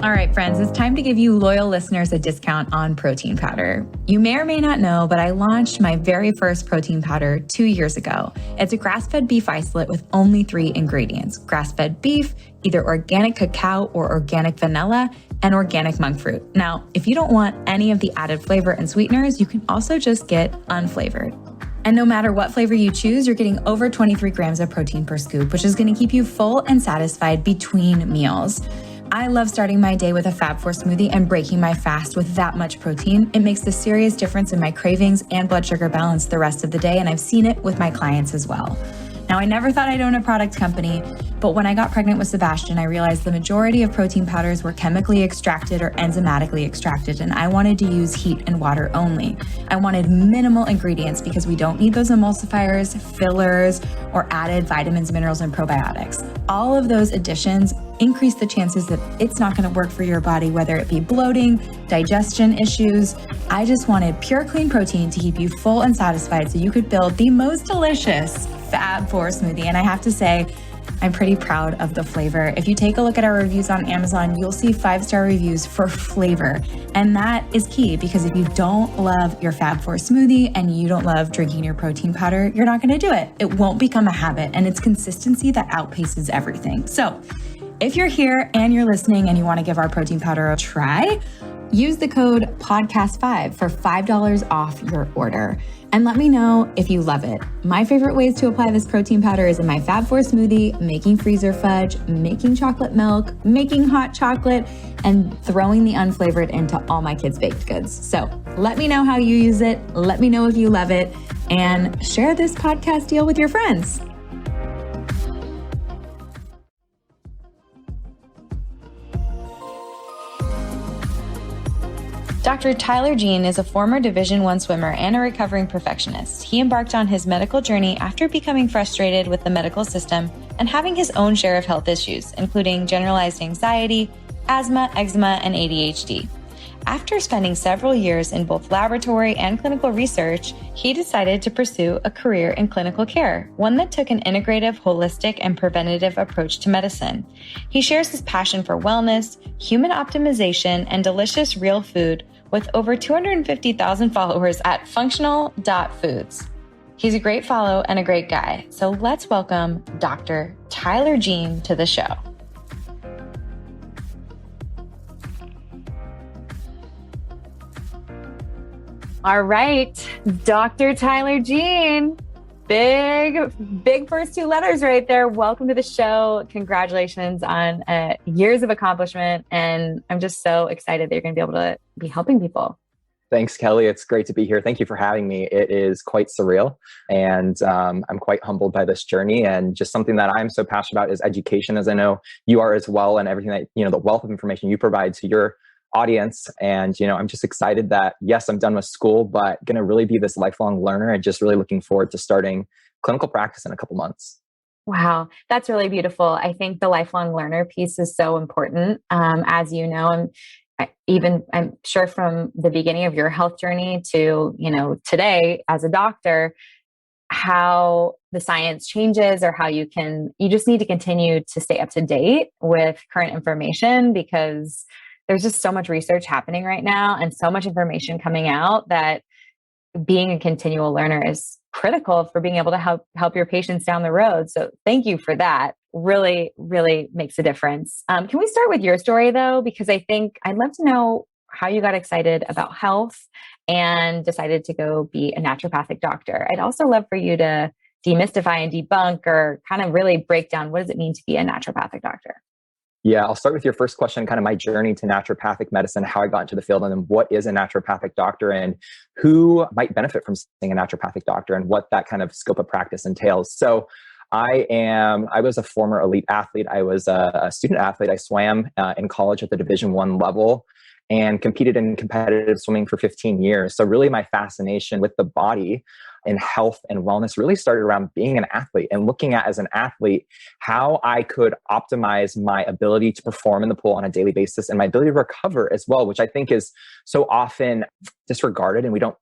All right, friends, it's time to give you loyal listeners a discount on protein powder. You may or may not know, but I launched my very first protein powder 2 years ago. It's a grass-fed beef isolate with only 3 ingredients: grass-fed beef, either organic cacao or organic vanilla, and organic monk fruit. Now, if you don't want any of the added flavor and sweeteners, you can also just get unflavored. And no matter what flavor you choose, you're getting over 23 grams of protein per scoop, which is going to keep you full and satisfied between meals. I love starting my day with a Fab4 smoothie and breaking my fast with that much protein. It makes a serious difference in my cravings and blood sugar balance the rest of the day, and I've seen it with my clients as well. Now, I never thought I'd own a product company, but when I got pregnant with Sebastian, I realized the majority of protein powders were chemically extracted or enzymatically extracted, and I wanted to use heat and water only. I wanted minimal ingredients because we don't need those emulsifiers, fillers, or added vitamins, minerals, and probiotics. All of those additions increase the chances that it's not going to work for your body, whether it be bloating, digestion issues. I just wanted pure, clean protein to keep you full and satisfied so you could build the most delicious Fab4 smoothie. And I have to say, I'm pretty proud of the flavor. If you take a look at our reviews on Amazon, you'll see 5-star reviews for flavor. And that is key, because if you don't love your Fab4 smoothie and you don't love drinking your protein powder, you're not going to do it. It won't become a habit, and it's consistency that outpaces everything. So if you're here and you're listening and you want to give our protein powder a try, use the code podcast5 for $5 off your order. And let me know if you love it. My favorite ways to apply this protein powder is in my Fab4 smoothie, making freezer fudge, making chocolate milk, making hot chocolate, and throwing the unflavored into all my kids' baked goods. So let me know how you use it. Let me know if you love it, and share this podcast deal with your friends. Dr. Tyler Jean is a former Division I swimmer and a recovering perfectionist. He embarked on his medical journey after becoming frustrated with the medical system and having his own share of health issues, including generalized anxiety, asthma, eczema, and ADHD. After spending several years in both laboratory and clinical research, he decided to pursue a career in clinical care, one that took an integrative, holistic, and preventative approach to medicine. He shares his passion for wellness, human optimization, and delicious real food with over 250,000 followers at functional.foods. He's a great follow and a great guy. So let's welcome Dr. Tyler Jean to the show. All right, Dr. Tyler Jean, big first 2 letters right there. Welcome to the show. Congratulations on years of accomplishment. And I'm just so excited that you're going to be able to be helping people. Thanks, Kelly. It's great to be here. Thank you for having me. It is quite surreal. And I'm quite humbled by this journey, and just something that I'm so passionate about is education, as I know you are as well, and everything that, the wealth of information you provide to your audience. And, I'm just excited that, yes, I'm done with school, but going to really be this lifelong learner, and just really looking forward to starting clinical practice in a couple months. Wow. That's really beautiful. I think the lifelong learner piece is so important. As you know, I'm sure from the beginning of your health journey to, today as a doctor, how the science changes, or how you just need to continue to stay up to date with current information, because there's just so much research happening right now and so much information coming out that being a continual learner is critical for being able to help your patients down the road. So thank you for that. Really, really makes a difference. Can we start with your story though? Because I think I'd love to know how you got excited about health and decided to go be a naturopathic doctor. I'd also love for you to demystify and debunk, or kind of really break down, what does it mean to be a naturopathic doctor? Yeah, I'll start with your first question, kind of my journey to naturopathic medicine, how I got into the field, and then what is a naturopathic doctor and who might benefit from seeing a naturopathic doctor, and what that kind of scope of practice entails. So I was a former elite athlete. I was a student athlete. I swam in college at the Division I level and competed in competitive swimming for 15 years. So really my fascination with the body in health and wellness really started around being an athlete and looking at, as an athlete, how I could optimize my ability to perform in the pool on a daily basis and my ability to recover as well, which I think is so often disregarded. And we don't,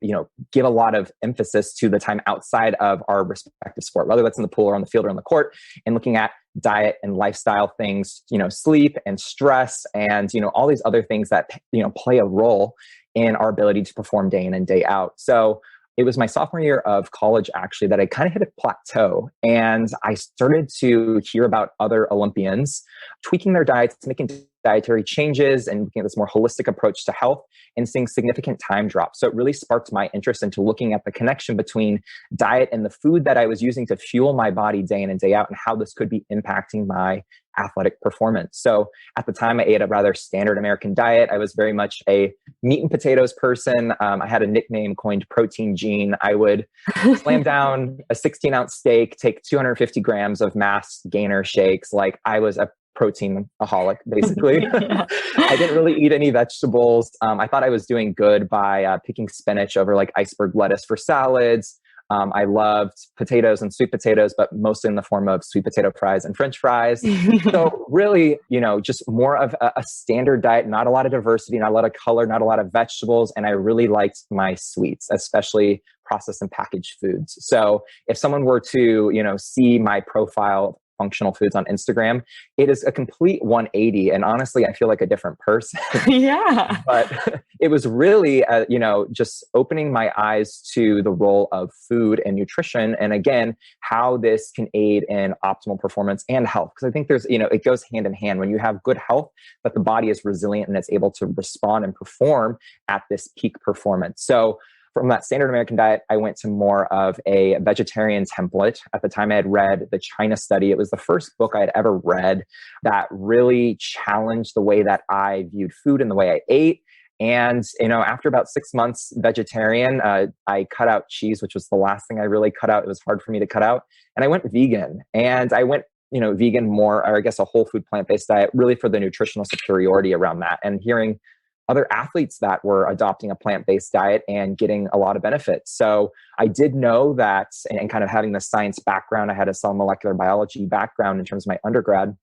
give a lot of emphasis to the time outside of our respective sport, whether that's in the pool or on the field or on the court, and looking at diet and lifestyle things, sleep and stress and, all these other things that, play a role in our ability to perform day in and day out. So it was my sophomore year of college, actually, that I kind of hit a plateau, and I started to hear about other Olympians tweaking their diets, making dietary changes, and looking at this more holistic approach to health and seeing significant time drops. So it really sparked my interest into looking at the connection between diet and the food that I was using to fuel my body day in and day out, and how this could be impacting my athletic performance. So at the time, I ate a rather standard American diet. I was very much a meat and potatoes person. I had a nickname coined Protein Gene. I would slam down a 16-ounce steak, take 250 grams of mass gainer shakes. Like, I was a protein-aholic, basically. I didn't really eat any vegetables. I thought I was doing good by picking spinach over like iceberg lettuce for salads. I loved potatoes and sweet potatoes, but mostly in the form of sweet potato fries and French fries. So really, just more of a standard diet, not a lot of diversity, not a lot of color, not a lot of vegetables. And I really liked my sweets, especially processed and packaged foods. So if someone were to, see my profile, functional foods, on Instagram, it is a complete 180. And honestly, I feel like a different person. Yeah. But it was really, just opening my eyes to the role of food and nutrition. And again, how this can aid in optimal performance and health. Because I think there's, it goes hand in hand. When you have good health, but the body is resilient and it's able to respond and perform at this peak performance. So from that standard American diet, I went to more of a vegetarian template. At the time, I had read the China Study. It was the first book I had ever read that really challenged the way that I viewed food and the way I ate. And, after about 6 months vegetarian, I cut out cheese, which was the last thing I really cut out. It was hard for me to cut out. And I went vegan. And I went, vegan more, or I guess a whole food plant-based diet, really for the nutritional superiority around that. And hearing other athletes that were adopting a plant-based diet and getting a lot of benefits. So I did know that, and kind of having the science background, I had a cell molecular biology background in terms of my undergrad,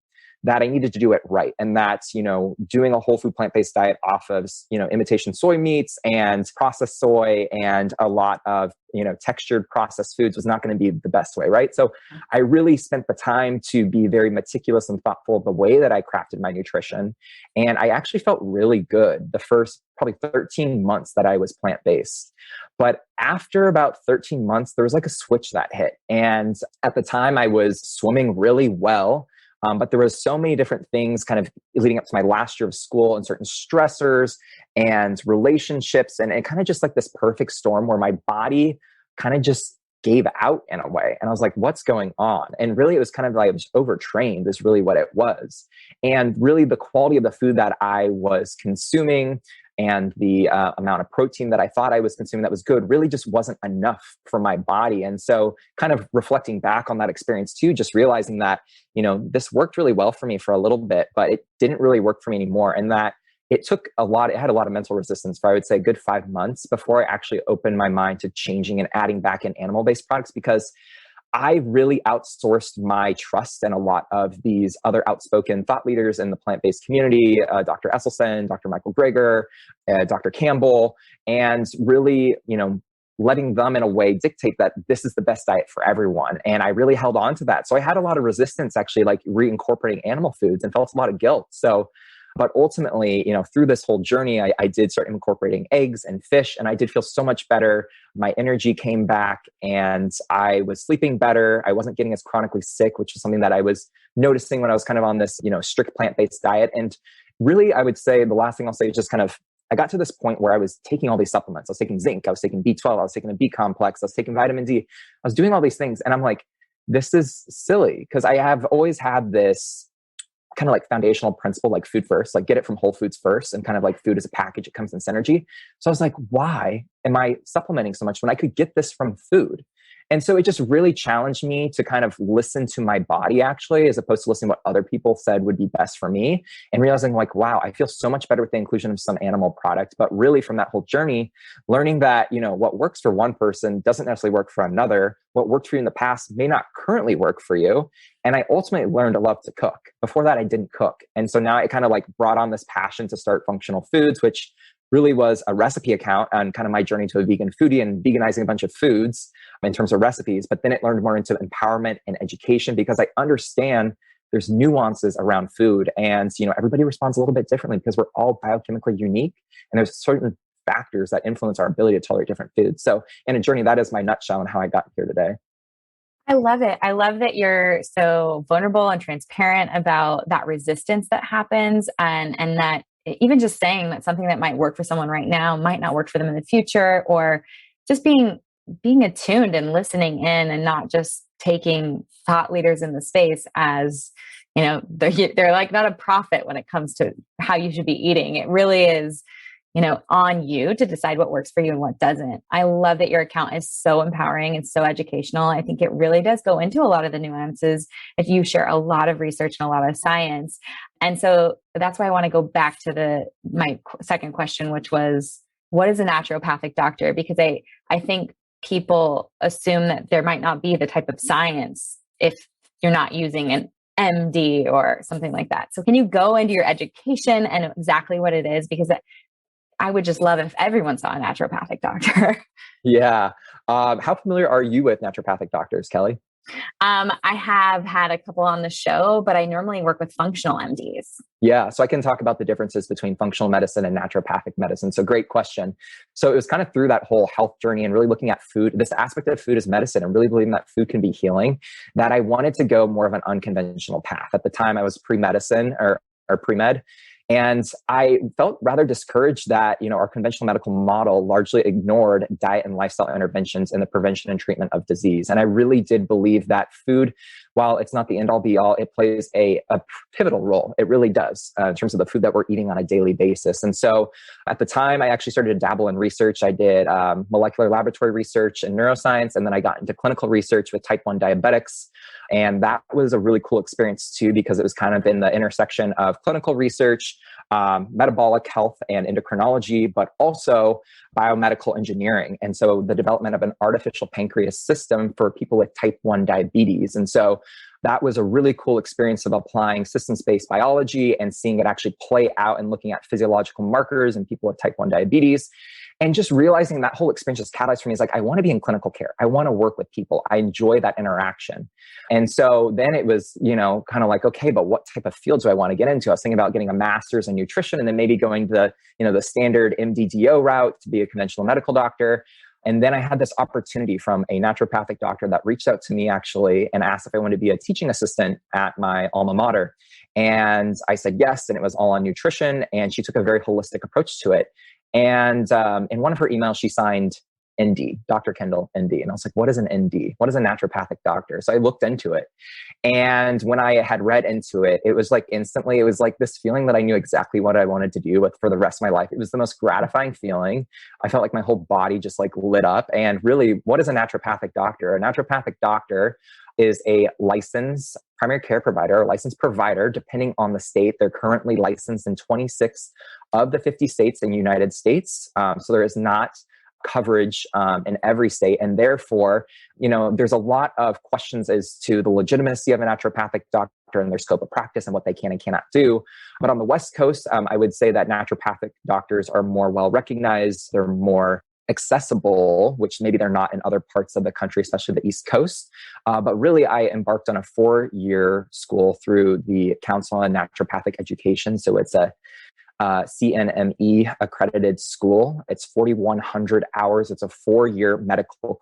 that I needed to do it right. And that's, doing a whole food plant-based diet off of, imitation soy meats and processed soy and a lot of, textured processed foods was not going to be the best way, right? So I really spent the time to be very meticulous and thoughtful of the way that I crafted my nutrition. And I actually felt really good the first probably 13 months that I was plant-based. But after about 13 months, there was like a switch that hit. And at the time I was swimming really well. But there was so many different things kind of leading up to my last year of school, and certain stressors and relationships, and kind of just like this perfect storm where my body kind of just gave out in a way. And I was like, what's going on? And really, it was kind of like I was overtrained is really what it was. And really the quality of the food that I was consuming and the amount of protein that I thought I was consuming that was good really just wasn't enough for my body. And so kind of reflecting back on that experience too, just realizing that, this worked really well for me for a little bit, but it didn't really work for me anymore. And that it had a lot of mental resistance for, I would say, a good 5 months before I actually opened my mind to changing and adding back in animal-based products, because I really outsourced my trust in a lot of these other outspoken thought leaders in the plant-based community, Dr. Esselstyn, Dr. Michael Greger, Dr. Campbell, and really, letting them in a way dictate that this is the best diet for everyone. And I really held on to that. So I had a lot of resistance actually, like reincorporating animal foods, and felt a lot of guilt. So, but ultimately, through this whole journey, I did start incorporating eggs and fish, and I did feel so much better. My energy came back and I was sleeping better. I wasn't getting as chronically sick, which is something that I was noticing when I was kind of on this, strict plant-based diet. And really, I would say the last thing I'll say is just kind of, I got to this point where I was taking all these supplements. I was taking zinc, I was taking B12, I was taking a B complex, I was taking vitamin D. I was doing all these things. And I'm like, this is silly, because I have always had this kind of like foundational principle, like food first, like get it from whole foods first, and kind of like food as a package, it comes in synergy. So I was like, why am I supplementing so much when I could get this from food? And so it just really challenged me to kind of listen to my body actually, as opposed to listening to what other people said would be best for me, and realizing like, wow, I feel so much better with the inclusion of some animal product. But really from that whole journey, learning that, what works for one person doesn't necessarily work for another. What worked for you in the past may not currently work for you. And I ultimately learned to love to cook. Before that, I didn't cook. And so now it kind of like brought on this passion to start Functional Foods, which really was a recipe account on kind of my journey to a vegan foodie and veganizing a bunch of foods in terms of recipes. But then it learned more into empowerment and education, because I understand there's nuances around food, and everybody responds a little bit differently because we're all biochemically unique, and there's certain factors that influence our ability to tolerate different foods. So in a journey, that is my nutshell on how I got here today. I love it. I love that you're so vulnerable and transparent about that resistance that happens, and that even just saying that something that might work for someone right now might not work for them in the future, or just being attuned and listening in, and not just taking thought leaders in the space as, they're like not a prophet when it comes to how you should be eating. It really is, on you to decide what works for you and what doesn't. I love that your account is so empowering and so educational. I think it really does go into a lot of the nuances if you share a lot of research and a lot of science. And so that's why I want to go back to my second question, which was, what is a naturopathic doctor? Because I think people assume that there might not be the type of science if you're not using an MD or something like that. So can you go into your education and exactly what it is? Because I would just love if everyone saw a naturopathic doctor. Yeah. How familiar are you with naturopathic doctors, Kelly? I have had a couple on the show, but I normally work with functional MDs. Yeah. So I can talk about the differences between functional medicine and naturopathic medicine. So great question. So it was kind of through that whole health journey and really looking at food, this aspect of food as medicine, and really believing that food can be healing, that I wanted to go more of an unconventional path. At the time I was pre-medicine or pre-med. And I felt rather discouraged that, our conventional medical model largely ignored diet and lifestyle interventions in the prevention and treatment of disease. And I really did believe that food, while it's not the end all be all, it plays a pivotal role. It really does in terms of the food that we're eating on a daily basis. And so at the time, I actually started to dabble in research. I did molecular laboratory research in neuroscience, and then I got into clinical research with type 1 diabetics. And that was a really cool experience too, because it was kind of in the intersection of clinical research, metabolic health and endocrinology, but also biomedical engineering. And so the development of an artificial pancreas system for people with type 1 diabetes. And so that was a really cool experience of applying systems-based biology and seeing it actually play out and looking at physiological markers in people with type 1 diabetes. And just realizing that whole experience just catalyzed for me is like, I want to be in clinical care. I want to work with people. I enjoy that interaction. And so then it was, kind of like, okay, but what type of field do I want to get into? I was thinking about getting a master's in nutrition and then maybe going the standard MDDO route to be a conventional medical doctor. And then I had this opportunity from a naturopathic doctor that reached out to me actually and asked if I wanted to be a teaching assistant at my alma mater. And I said yes, and it was all on nutrition. And she took a very holistic approach to it. And in one of her emails, she signed ND, Dr. Kendall, ND. And I was like, what is an ND? What is a naturopathic doctor? So I looked into it. And when I had read into it, it was like instantly, it was like this feeling that I knew exactly what I wanted to do with for the rest of my life. It was the most gratifying feeling. I felt like my whole body just like lit up. And really, what is a naturopathic doctor? A naturopathic doctor is a licensed primary care provider, a licensed provider, depending on the state. They're currently licensed in 26 of the 50 states in the United States. So there is not coverage in every state. And therefore, there's a lot of questions as to the legitimacy of a naturopathic doctor and their scope of practice and what they can and cannot do. But on the West Coast, I would say that naturopathic doctors are more well recognized. They're more accessible, which maybe they're not in other parts of the country, especially the East Coast. But really, I embarked on a 4-year school through the Council on Naturopathic Education. So it's a CNME accredited school. It's 4,100 hours. It's a 4-year medical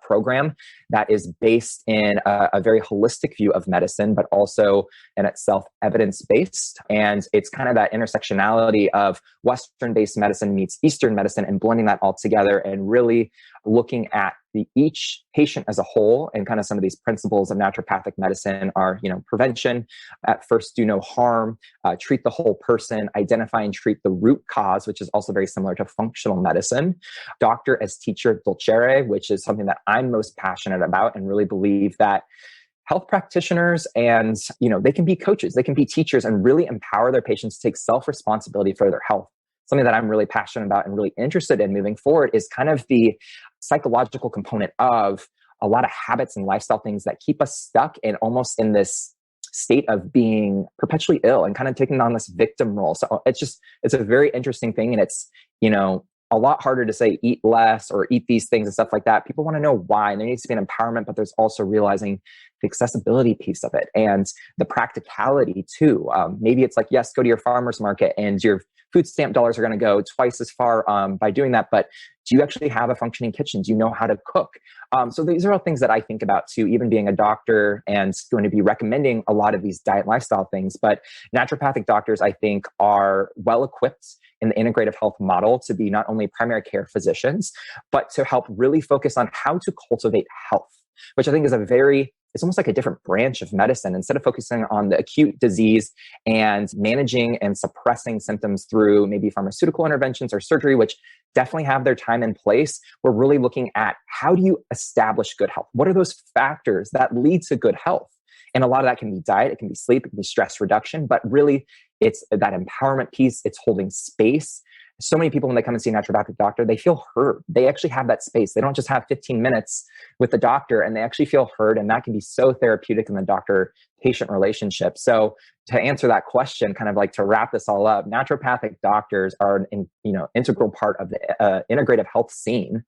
program that is based in a very holistic view of medicine, but also in itself evidence-based. And it's kind of that intersectionality of Western-based medicine meets Eastern medicine and blending that all together and really looking at each patient as a whole, and kind of some of these principles of naturopathic medicine are, prevention, at first do no harm, treat the whole person, identify and treat the root cause, which is also very similar to functional medicine, doctor as teacher dulcere, which is something that I'm most passionate about and really believe that health practitioners and, they can be coaches, they can be teachers and really empower their patients to take self-responsibility for their health. Something that I'm really passionate about and really interested in moving forward is kind of the psychological component of a lot of habits and lifestyle things that keep us stuck and almost in this state of being perpetually ill and kind of taking on this victim role. So it's a very interesting thing. And it's, a lot harder to say eat less or eat these things and stuff like that. People want to know why, and there needs to be an empowerment, but there's also realizing the accessibility piece of it and the practicality too. Maybe it's like, yes, go to your farmer's market and your food stamp dollars are going to go twice as far by doing that. But do you actually have a functioning kitchen? Do you know how to cook? So these are all things that I think about too, even being a doctor and going to be recommending a lot of these diet and lifestyle things. But naturopathic doctors, I think, are well equipped in the integrative health model to be not only primary care physicians, but to help really focus on how to cultivate health, which I think is it's almost like a different branch of medicine. Instead of focusing on the acute disease and managing and suppressing symptoms through maybe pharmaceutical interventions or surgery, which definitely have their time and place, we're really looking at how do you establish good health? What are those factors that lead to good health? And a lot of that can be diet, it can be sleep, it can be stress reduction, but really it's that empowerment piece, it's holding space. So many people, when they come and see a naturopathic doctor, they feel heard. They actually have that space. They don't just have 15 minutes with the doctor, and they actually feel heard. And that can be so therapeutic in the doctor-patient relationship. So to answer that question, kind of like to wrap this all up, naturopathic doctors are an integral part of the integrative health scene.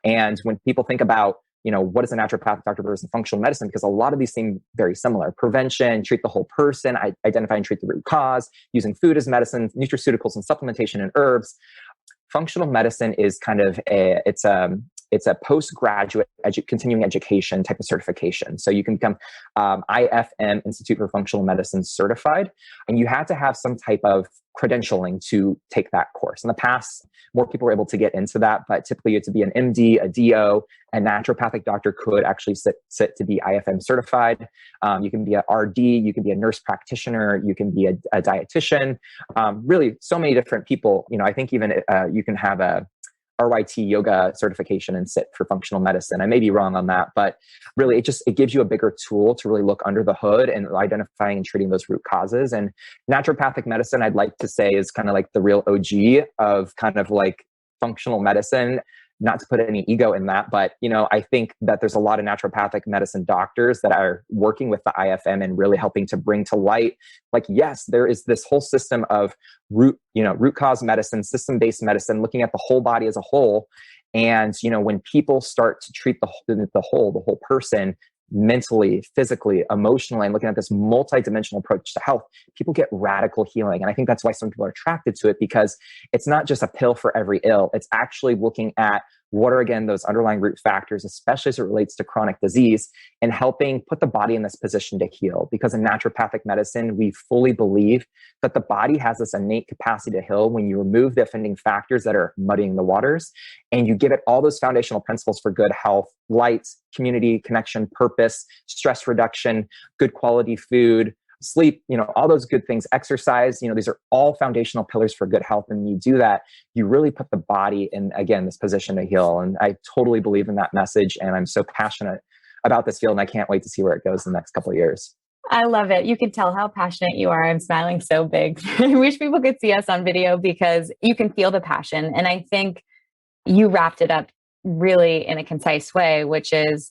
And when people think about what is a naturopathic doctor versus functional medicine? Because a lot of these seem very similar. Prevention, treat the whole person, identify and treat the root cause, using food as medicine, nutraceuticals and supplementation and herbs. Functional medicine is kind of it's a postgraduate continuing education type of certification. So you can become IFM, Institute for Functional Medicine certified, and you had to have some type of credentialing to take that course. In the past, more people were able to get into that, but typically you had to be an MD, a DO, a naturopathic doctor could actually sit to be IFM certified. You can be a RD, you can be a nurse practitioner, you can be a dietitian. Really, so many different people. I think even you can have a RYT yoga certification and sit for functional medicine. I may be wrong on that, but really it gives you a bigger tool to really look under the hood and identifying and treating those root causes. And naturopathic medicine, I'd like to say, is kind of like the real OG of kind of like functional medicine. Not to put any ego in that, but I think that there's a lot of naturopathic medicine doctors that are working with the IFM and really helping to bring to light, like, yes, there is this whole system of root cause medicine, system-based medicine, looking at the whole body as a whole. And when people start to treat the whole person, mentally, physically, emotionally, and looking at this multidimensional approach to health, people get radical healing. And I think that's why some people are attracted to it, because it's not just a pill for every ill. It's actually looking at what are, again, those underlying root factors, especially as it relates to chronic disease, and helping put the body in this position to heal. Because in naturopathic medicine, we fully believe that the body has this innate capacity to heal when you remove the offending factors that are muddying the waters, and you give it all those foundational principles for good health: light, community, connection, purpose, stress reduction, good quality food, sleep, all those good things, exercise, these are all foundational pillars for good health. And when you do that, you really put the body in, again, this position to heal. And I totally believe in that message. And I'm so passionate about this field. And I can't wait to see where it goes in the next couple of years. I love it. You can tell how passionate you are. I'm smiling so big. I wish people could see us on video because you can feel the passion. And I think you wrapped it up really in a concise way, which is,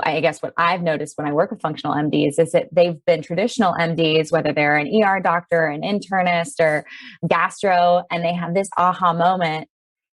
I guess what I've noticed when I work with functional MDs is that they've been traditional MDs, whether they're an ER doctor, an internist, or gastro, and they have this aha moment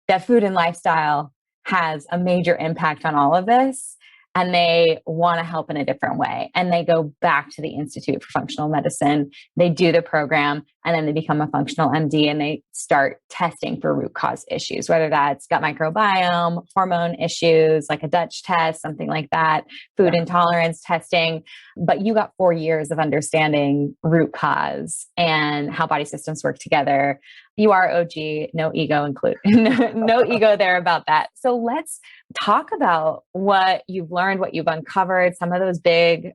that food and lifestyle has a major impact on all of this. And they want to help in a different way. And they go back to the Institute for Functional Medicine. They do the program, and then they become a functional MD, and they start testing for root cause issues, whether that's gut microbiome, hormone issues, like a Dutch test, something like that, food intolerance testing. But you got 4 years of understanding root cause and how body systems work together. You are OG, no ego include, no ego there about that. So let's talk about what you've learned, what you've uncovered, some of those big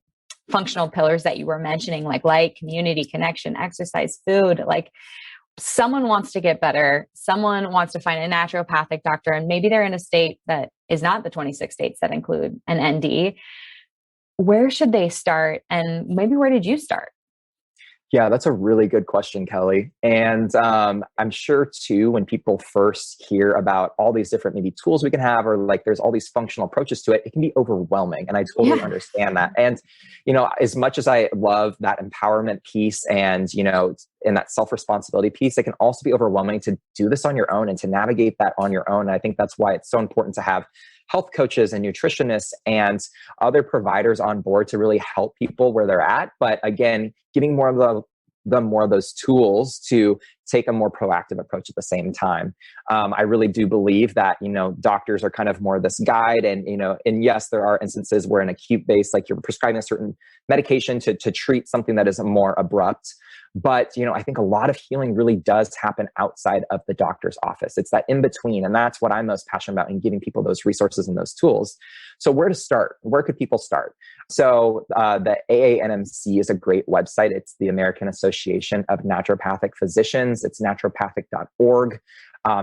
functional pillars that you were mentioning, like light, community, connection, exercise, food. Like someone wants to get better. Someone wants to find a naturopathic doctor, and maybe they're in a state that is not the 26 states that include an ND. Where should they start? And maybe where did you start? Yeah, that's a really good question, Kelly. And I'm sure too, when people first hear about all these different maybe tools we can have, or like there's all these functional approaches to it, it can be overwhelming. And I totally understand that. And, as much as I love that empowerment piece and, and that self-responsibility piece, it can also be overwhelming to do this on your own and to navigate that on your own. And I think that's why it's so important to have health coaches and nutritionists and other providers on board to really help people where they're at. But again, giving more of them more of those tools to take a more proactive approach at the same time. I really do believe that, doctors are kind of more this guide and yes, there are instances where an acute base, like you're prescribing a certain medication to treat something that is more abrupt. But, I think a lot of healing really does happen outside of the doctor's office. It's that in between. And that's what I'm most passionate about in giving people those resources and those tools. So where to start? Where could people start? So the AANMC is a great website. It's the American Association of Naturopathic Physicians. It's naturopathic.org.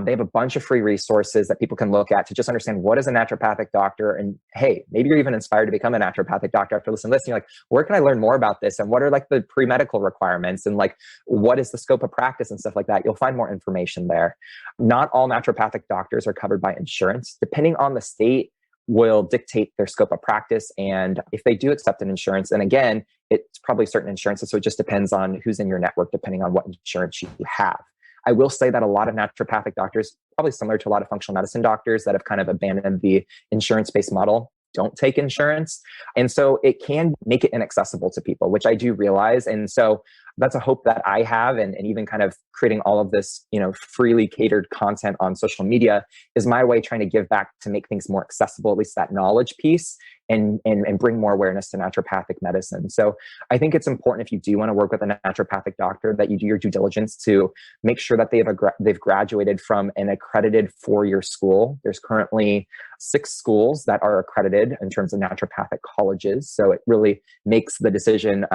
They have a bunch of free resources that people can look at to just understand what is a naturopathic doctor. And hey, maybe you're even inspired to become a naturopathic doctor after listening to this. And you're like, where can I learn more about this? And what are like the pre-medical requirements? And like, what is the scope of practice and stuff like that? You'll find more information there. Not all naturopathic doctors are covered by insurance. Depending on the state, will dictate their scope of practice. And if they do accept an insurance, and again, it's probably certain insurances. So it just depends on who's in your network, depending on what insurance you have. I will say that a lot of naturopathic doctors, probably similar to a lot of functional medicine doctors that have kind of abandoned the insurance-based model, don't take insurance. And so it can make it inaccessible to people, which I do realize. And so that's a hope that I have. And even kind of creating all of this, freely catered content on social media is my way trying to give back to make things more accessible, at least that knowledge piece, and bring more awareness to naturopathic medicine. So I think it's important if you do want to work with a naturopathic doctor that you do your due diligence to make sure that they've graduated from an accredited 4-year school. There's currently 6 schools that are accredited in terms of naturopathic colleges. So it really makes the decision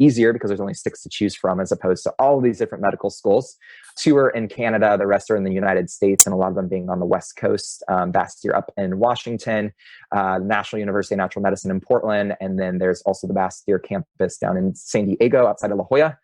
easier because there's only 6 to choose from as opposed to all of these different medical schools. 2 are in Canada, the rest are in the United States, and a lot of them being on the West Coast. Bastyr up in Washington, National University of Natural Medicine in Portland, and then there's also the Bastyr campus down in San Diego outside of La Jolla,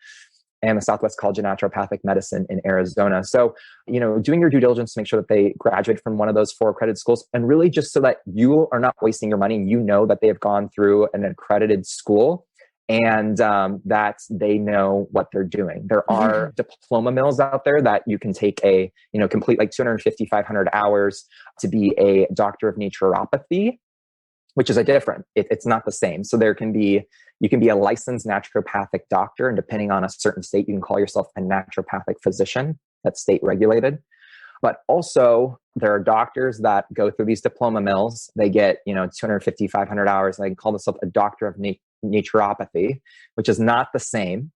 and the Southwest College of Naturopathic Medicine in Arizona. So, doing your due diligence to make sure that they graduate from one of those 4 accredited schools, and really just so that you are not wasting your money, that they have gone through an accredited school and that they know what they're doing. There are diploma mills out there that you can take complete like 250, 500 hours to be a doctor of naturopathy, which is it's not the same. So you can be a licensed naturopathic doctor, and depending on a certain state, you can call yourself a naturopathic physician. That's state regulated. But also there are doctors that go through these diploma mills. They get, 250, 500 hours, and they can call themselves a doctor of naturopathy, which is not the same.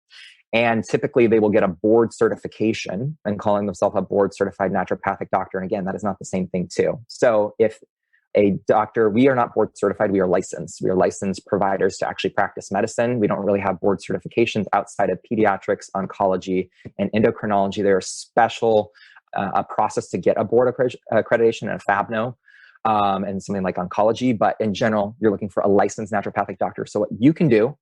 And typically they will get a board certification and calling themselves a board certified naturopathic doctor. And again, that is not the same thing too. So if a doctor, we are not board certified, we are licensed. We are licensed providers to actually practice medicine. We don't really have board certifications outside of pediatrics, oncology, and endocrinology. There are special a process to get a board accreditation and a FABNO and something like oncology. But in general, you're looking for a licensed naturopathic doctor. So what you can do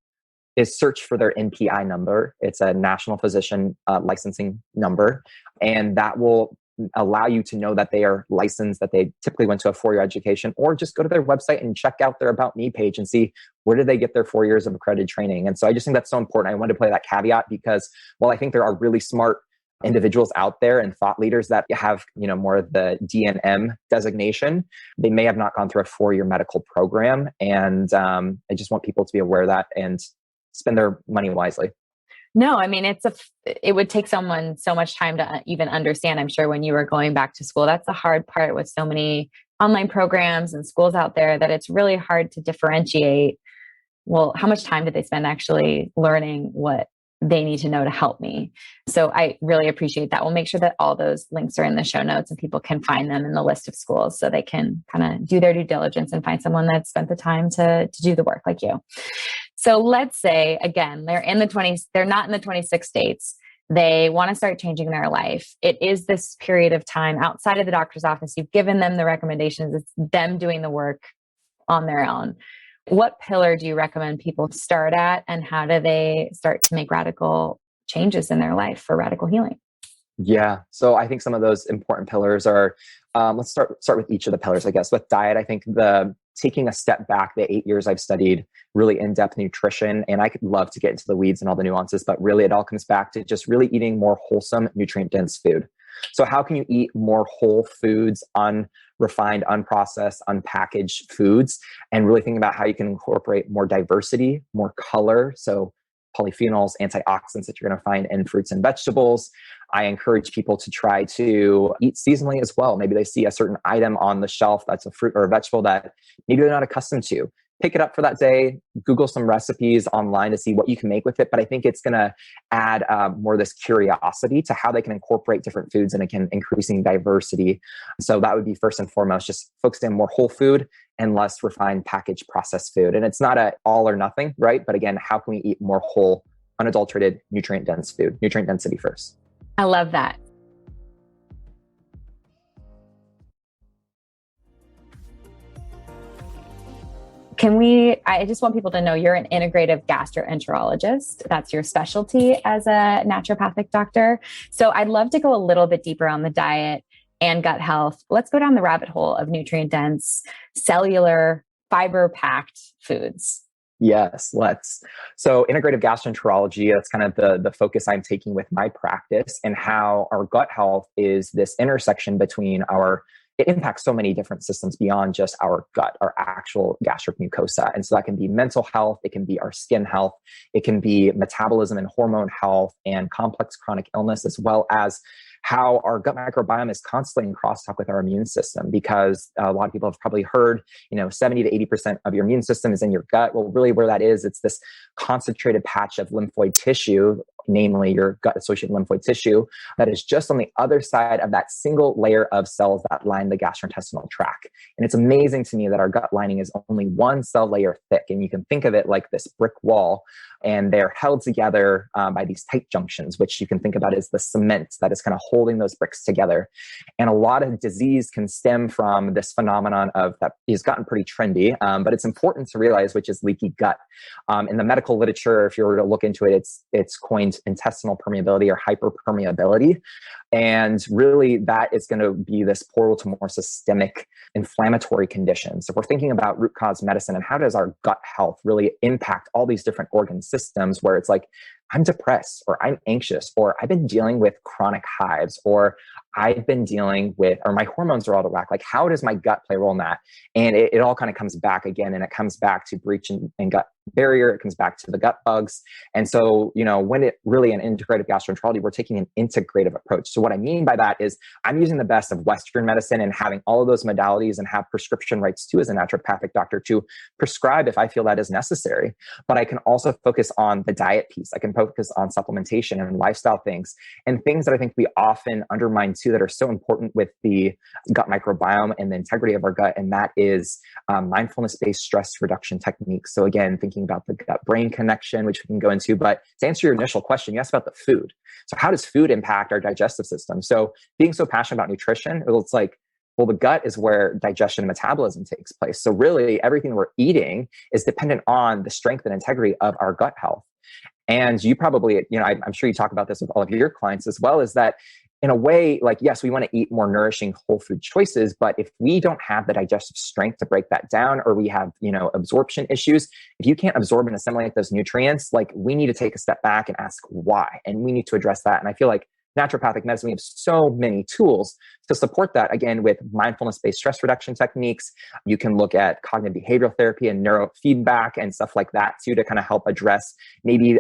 is search for their NPI number. It's a National Physician Licensing number. And that will allow you to know that they are licensed, that they typically went to a 4-year education, or just go to their website and check out their About Me page and see where did they get their 4 years of accredited training. And so I just think that's so important. I wanted to play that caveat because while I think there are really smart individuals out there and thought leaders that have, more of the DNM designation, they may have not gone through a 4-year medical program. And I just want people to be aware of that and spend their money wisely. No, I mean, it would take someone so much time to even understand. I'm sure when you were going back to school, that's the hard part with so many online programs and schools out there that it's really hard to differentiate. Well, how much time did they spend actually learning what they need to know to help me. So I really appreciate that. We'll make sure that all those links are in the show notes and people can find them in the list of schools so they can kind of do their due diligence and find someone that spent the time to do the work like you. So let's say, again, they're not in the 26 states. They want to start changing their life. It is this period of time outside of the doctor's office. You've given them the recommendations. It's them doing the work on their own. What pillar do you recommend people start at, and how do they start to make radical changes in their life for radical healing? Yeah. So I think some of those important pillars are, let's start with each of the pillars, I guess. With diet, I think taking a step back, the 8 years I've studied really in-depth nutrition, and I could love to get into the weeds and all the nuances, but really it all comes back to just really eating more wholesome, nutrient-dense food. So how can you eat more whole foods, unrefined, unprocessed, unpackaged foods, and really think about how you can incorporate more diversity, more color. So polyphenols, antioxidants that you're going to find in fruits and vegetables. I encourage people to try to eat seasonally as well. Maybe they see a certain item on the shelf that's a fruit or a vegetable that maybe they're not accustomed to. Pick it up for that day, Google some recipes online to see what you can make with it. But I think it's going to add more of this curiosity to how they can incorporate different foods, and again, increasing diversity. So that would be first and foremost, just focusing on more whole food and less refined packaged processed food. And it's not a all or nothing, right? But again, how can we eat more whole, unadulterated, nutrient-dense food? Nutrient density first. I love that. I just want people to know you're an integrative gastroenterologist. That's your specialty as a naturopathic doctor. So I'd love to go a little bit deeper on the diet and gut health. Let's go down the rabbit hole of nutrient-dense, cellular, fiber-packed foods. Yes, let's. So integrative gastroenterology, that's kind of the focus I'm taking with my practice, and how our gut health is this intersection between it impacts so many different systems beyond just our gut, our actual gastric mucosa. And so that can be mental health, it can be our skin health, it can be metabolism and hormone health and complex chronic illness, as well as how our gut microbiome is constantly in crosstalk with our immune system. Because a lot of people have probably heard, 70 to 80% of your immune system is in your gut. Well, really where that is, it's this concentrated patch of lymphoid tissue, namely your gut-associated lymphoid tissue, that is just on the other side of that single layer of cells that line the gastrointestinal tract. And it's amazing to me that our gut lining is only one cell layer thick. And you can think of it like this brick wall, and they're held together by these tight junctions, which you can think about as the cement that is kind of holding those bricks together. And a lot of disease can stem from this phenomenon of that has gotten pretty trendy, but it's important to realize, which is leaky gut. In the medical literature, if you were to look into it, it's coined intestinal permeability or hyperpermeability. And really that is going to be this portal to more systemic inflammatory conditions. So if we're thinking about root cause medicine and how does our gut health really impact all these different organ systems, where it's like, I'm depressed, or I'm anxious, or I've been dealing with chronic hives, or I've been dealing with, or my hormones are out of whack. Like, how does my gut play a role in that? And it all kind of comes back again, and it comes back to breach and gut barrier. It comes back to the gut bugs. And so, when it really in integrative gastroenterology, we're taking an integrative approach. So what I mean by that is I'm using the best of Western medicine and having all of those modalities, and have prescription rights too as a naturopathic doctor to prescribe if I feel that is necessary. But I can also focus on the diet piece. I can focus on supplementation and lifestyle things, and things that I think we often undermine too, that are so important with the gut microbiome and the integrity of our gut. And that is mindfulness-based stress reduction techniques. So again, thinking about the gut-brain connection, which we can go into. But to answer your initial question, you asked about the food. So how does food impact our digestive system? So being so passionate about nutrition, it's like, well, the gut is where digestion and metabolism takes place. So really everything we're eating is dependent on the strength and integrity of our gut health. And you probably, I'm sure you talk about this with all of your clients as well, is that in a way, like, yes, we want to eat more nourishing whole food choices, but if we don't have the digestive strength to break that down, or we have, absorption issues, if you can't absorb and assimilate those nutrients, like, we need to take a step back and ask why, and we need to address that. And I feel like naturopathic medicine, we have so many tools to support that. Again, with mindfulness-based stress reduction techniques, you can look at cognitive behavioral therapy and neurofeedback and stuff like that too, to kind of help address maybe,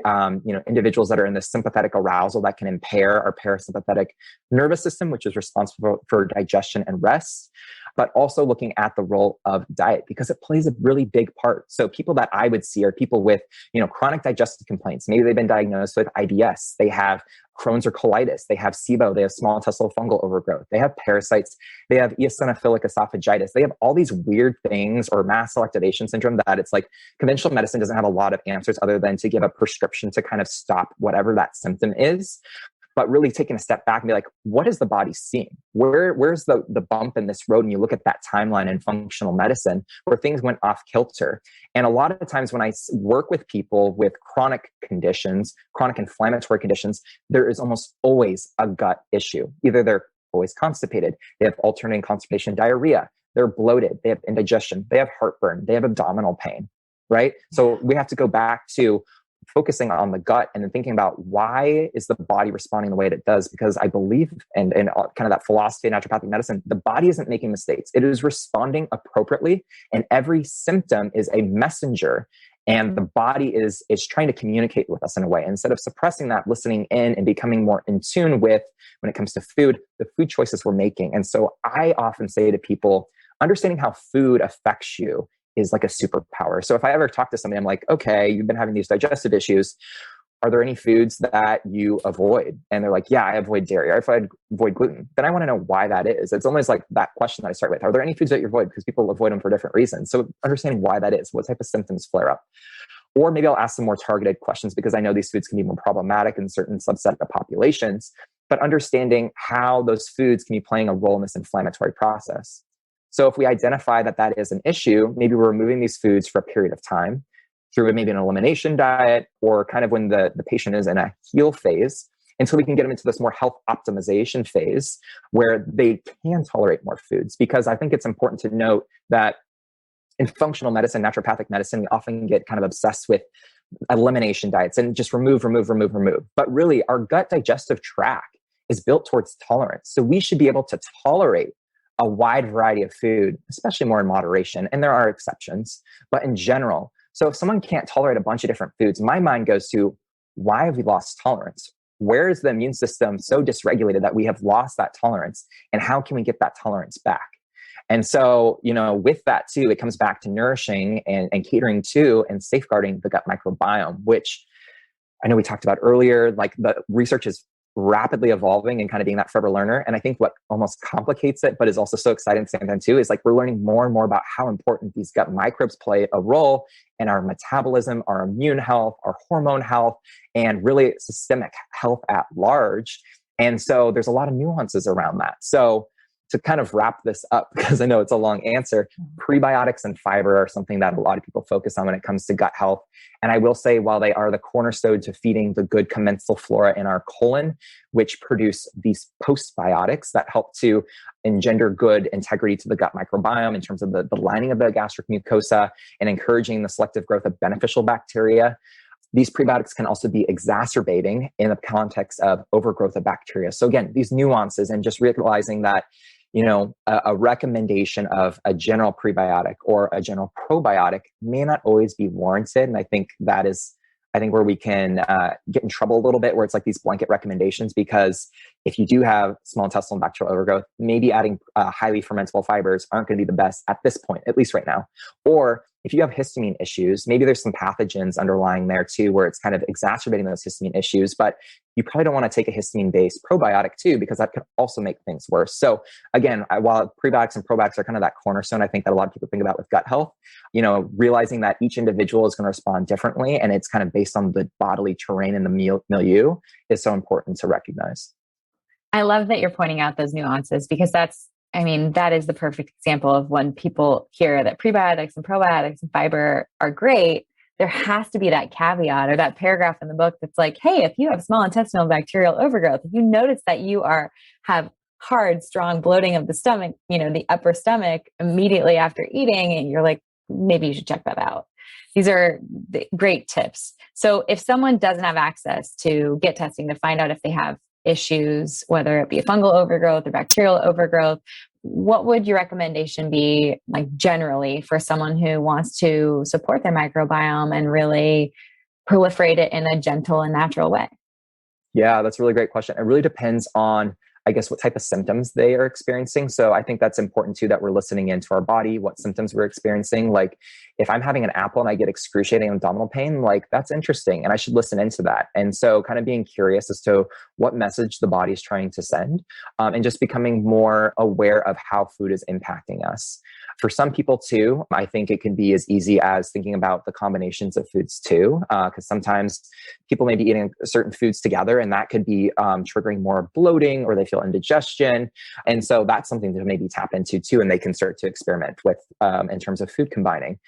individuals that are in the sympathetic arousal that can impair our parasympathetic nervous system, which is responsible for digestion and rest. but also looking at the role of diet because it plays a really big part. So people that I would see are people with, chronic digestive complaints. Maybe they've been diagnosed with IBS. They have Crohn's or colitis. They have SIBO. They have small intestinal fungal overgrowth. They have parasites. They have eosinophilic esophagitis. They have all these weird things, or mast cell activation syndrome, that it's like conventional medicine doesn't have a lot of answers other than to give a prescription to kind of stop whatever that symptom is. But really taking a step back and be like, what is the body seeing? Where's the bump in this road? And you look at that timeline in functional medicine where things went off kilter. And a lot of the times when I work with people with chronic conditions, chronic inflammatory conditions, there is almost always a gut issue. Either they're always constipated, they have alternating constipation, diarrhea, they're bloated, they have indigestion, they have heartburn, they have abdominal pain, right? So we have to go back to focusing on the gut and then thinking about why is the body responding the way it does? Because I believe, and kind of that philosophy of naturopathic medicine, the body isn't making mistakes. It is responding appropriately, and every symptom is a messenger. And the body is trying to communicate with us in a way. Instead of suppressing that, listening in and becoming more in tune with, when it comes to food, the food choices we're making. And so I often say to people, understanding how food affects you is like a superpower. So if I ever talk to somebody, I'm like, okay, you've been having these digestive issues. Are there any foods that you avoid? And they're like, yeah, I avoid dairy, or if I avoid gluten. Then I want to know why that is. It's almost like that question that I start with. Are there any foods that you avoid? Because people avoid them for different reasons. So understanding why that is, what type of symptoms flare up. Or maybe I'll ask some more targeted questions because I know these foods can be more problematic in certain subset of populations, but understanding how those foods can be playing a role in this inflammatory process. So if we identify that that is an issue, maybe we're removing these foods for a period of time through maybe an elimination diet, or kind of when the patient is in a heal phase, until we can get them into this more health optimization phase where they can tolerate more foods. Because I think it's important to note that in functional medicine, naturopathic medicine, we often get kind of obsessed with elimination diets and just remove. But really, our gut digestive tract is built towards tolerance. So we should be able to tolerate a wide variety of food, especially more in moderation. And there are exceptions, but in general. So if someone can't tolerate a bunch of different foods, my mind goes to, why have we lost tolerance? Where is the immune system so dysregulated that we have lost that tolerance? And how can we get that tolerance back? And so, with that too, it comes back to nourishing and catering to and safeguarding the gut microbiome, which I know we talked about earlier. Like, the research is rapidly evolving and kind of being that forever learner. And I think what almost complicates it, but is also so exciting at the same time too, is like we're learning more and more about how important these gut microbes play a role in our metabolism, our immune health, our hormone health, and really systemic health at large. And so there's a lot of nuances around that. So to kind of wrap this up, because I know it's a long answer, prebiotics and fiber are something that a lot of people focus on when it comes to gut health. And I will say, while they are the cornerstone to feeding the good commensal flora in our colon, which produce these postbiotics that help to engender good integrity to the gut microbiome in terms of the lining of the gastric mucosa and encouraging the selective growth of beneficial bacteria, these prebiotics can also be exacerbating in the context of overgrowth of bacteria. So again, these nuances, and just realizing that a recommendation of a general prebiotic or a general probiotic may not always be warranted. And I think that is, where we can get in trouble a little bit, where it's like these blanket recommendations, because if you do have small intestinal bacterial overgrowth, maybe adding highly fermentable fibers aren't going to be the best at this point, at least right now. Or if you have histamine issues, maybe there's some pathogens underlying there too, where it's kind of exacerbating those histamine issues, but you probably don't want to take a histamine-based probiotic too, because that could also make things worse. So again, while prebiotics and probiotics are kind of that cornerstone, I think that a lot of people think about with gut health, realizing that each individual is going to respond differently, and it's kind of based on the bodily terrain and the milieu is so important to recognize. I love that you're pointing out those nuances, because that is the perfect example of when people hear that prebiotics and probiotics and fiber are great, there has to be that caveat or that paragraph in the book that's like, hey, if you have small intestinal bacterial overgrowth, if you notice that you have hard, strong bloating of the stomach, the upper stomach immediately after eating, and you're like, maybe you should check that out. These are great tips. So if someone doesn't have access to get testing to find out if they have issues, whether it be a fungal overgrowth or bacterial overgrowth, what would your recommendation be, like generally, for someone who wants to support their microbiome and really proliferate it in a gentle and natural way? Yeah, that's a really great question. It really depends on, I guess, what type of symptoms they are experiencing. So I think that's important too, that we're listening into our body, what symptoms we're experiencing. Like if I'm having an apple and I get excruciating abdominal pain, like that's interesting. And I should listen into that. And so kind of being curious as to what message the body is trying to send, and just becoming more aware of how food is impacting us. For some people too, I think it can be as easy as thinking about the combinations of foods too, because sometimes people may be eating certain foods together and that could be triggering more bloating, or they feel indigestion. And so that's something to maybe tap into too, and they can start to experiment with in terms of food combining.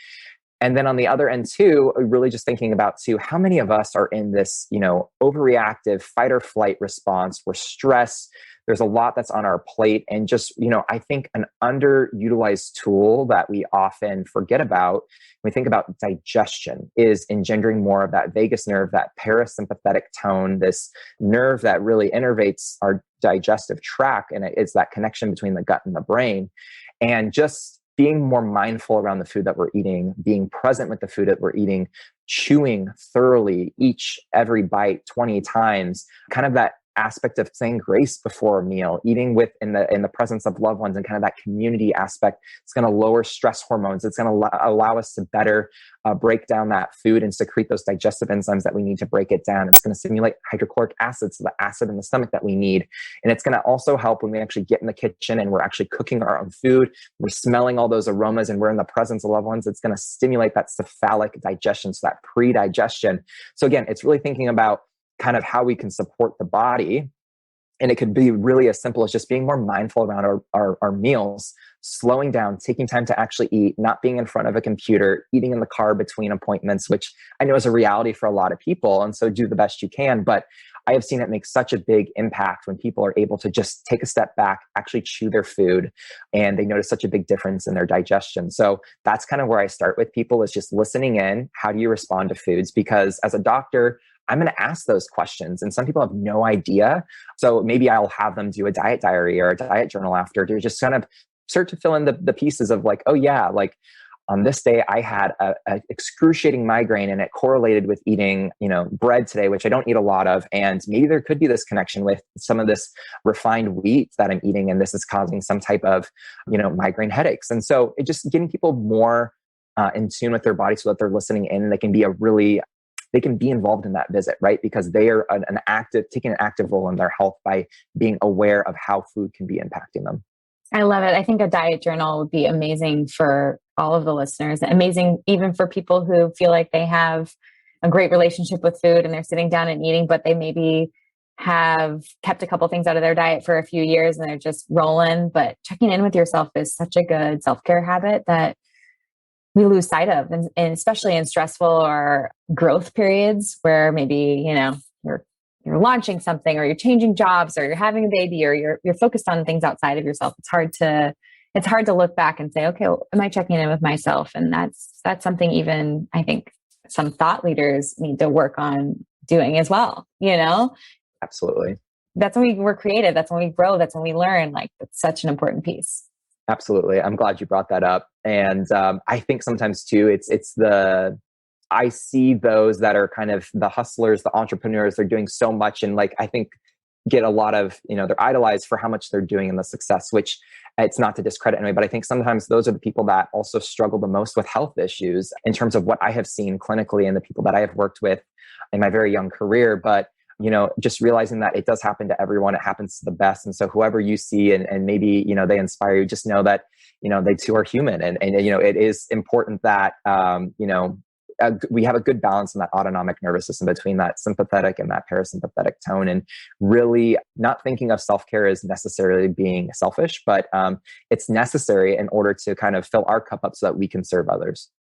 And then on the other end too, really just thinking about too, how many of us are in this, overreactive fight or flight response? We're stressed. There's a lot that's on our plate. And just, I think an underutilized tool that we often forget about when we think about digestion is engendering more of that vagus nerve, that parasympathetic tone, this nerve that really innervates our digestive tract. And it's that connection between the gut and the brain. And just being more mindful around the food that we're eating, being present with the food that we're eating, chewing thoroughly every bite 20 times, kind of that aspect of saying grace before a meal, eating in the presence of loved ones, and kind of that community aspect. It's going to lower stress hormones. It's going to allow us to better break down that food and secrete those digestive enzymes that we need to break it down. It's going to stimulate hydrochloric acid, so the acid in the stomach that we need. And it's going to also help when we actually get in the kitchen and we're actually cooking our own food. We're smelling all those aromas and we're in the presence of loved ones. It's going to stimulate that cephalic digestion, so that pre-digestion. So again, it's really thinking about kind of how we can support the body. And it could be really as simple as just being more mindful around our meals, slowing down, taking time to actually eat, not being in front of a computer, eating in the car between appointments, which I know is a reality for a lot of people. And so do the best you can. But I have seen it make such a big impact when people are able to just take a step back, actually chew their food, and they notice such a big difference in their digestion. So that's kind of where I start with people, is just listening in. How do you respond to foods? Because as a doctor, I'm going to ask those questions, and some people have no idea. So maybe I'll have them do a diet diary or a diet journal after, to just kind of start to fill in the pieces of like, oh yeah, like on this day I had a excruciating migraine and it correlated with eating, bread today, which I don't eat a lot of. And maybe there could be this connection with some of this refined wheat that I'm eating, and this is causing some type of, migraine headaches. And so it just getting people more in tune with their body, so that they're listening in, and they can be involved in that visit, right? Because they are taking an active role in their health by being aware of how food can be impacting them. I love it. I think a diet journal would be amazing for all of the listeners. Amazing even for people who feel like they have a great relationship with food and they're sitting down and eating, but they maybe have kept a couple things out of their diet for a few years and they're just rolling. But checking in with yourself is such a good self-care habit that we lose sight of, and especially in stressful or growth periods where maybe, you're launching something, or you're changing jobs, or you're having a baby, or you're focused on things outside of yourself. It's hard to look back and say, okay, well, am I checking in with myself? And that's something even I think some thought leaders need to work on doing as well. Absolutely. That's when we're creative. That's when we grow. That's when we learn. Like, that's such an important piece. Absolutely. I'm glad you brought that up. And I think sometimes too, I see those that are kind of the hustlers, the entrepreneurs, they're doing so much. And I think get a lot of, they're idolized for how much they're doing and the success, which it's not to discredit anyway, but I think sometimes those are the people that also struggle the most with health issues in terms of what I have seen clinically and the people that I have worked with in my very young career. But just realizing that it does happen to everyone. It happens to the best. And so whoever you see and maybe, they inspire you, just know that, they too are human. And it is important that, we have a good balance in that autonomic nervous system between that sympathetic and that parasympathetic tone, and really not thinking of self-care as necessarily being selfish, but it's necessary in order to kind of fill our cup up so that we can serve others.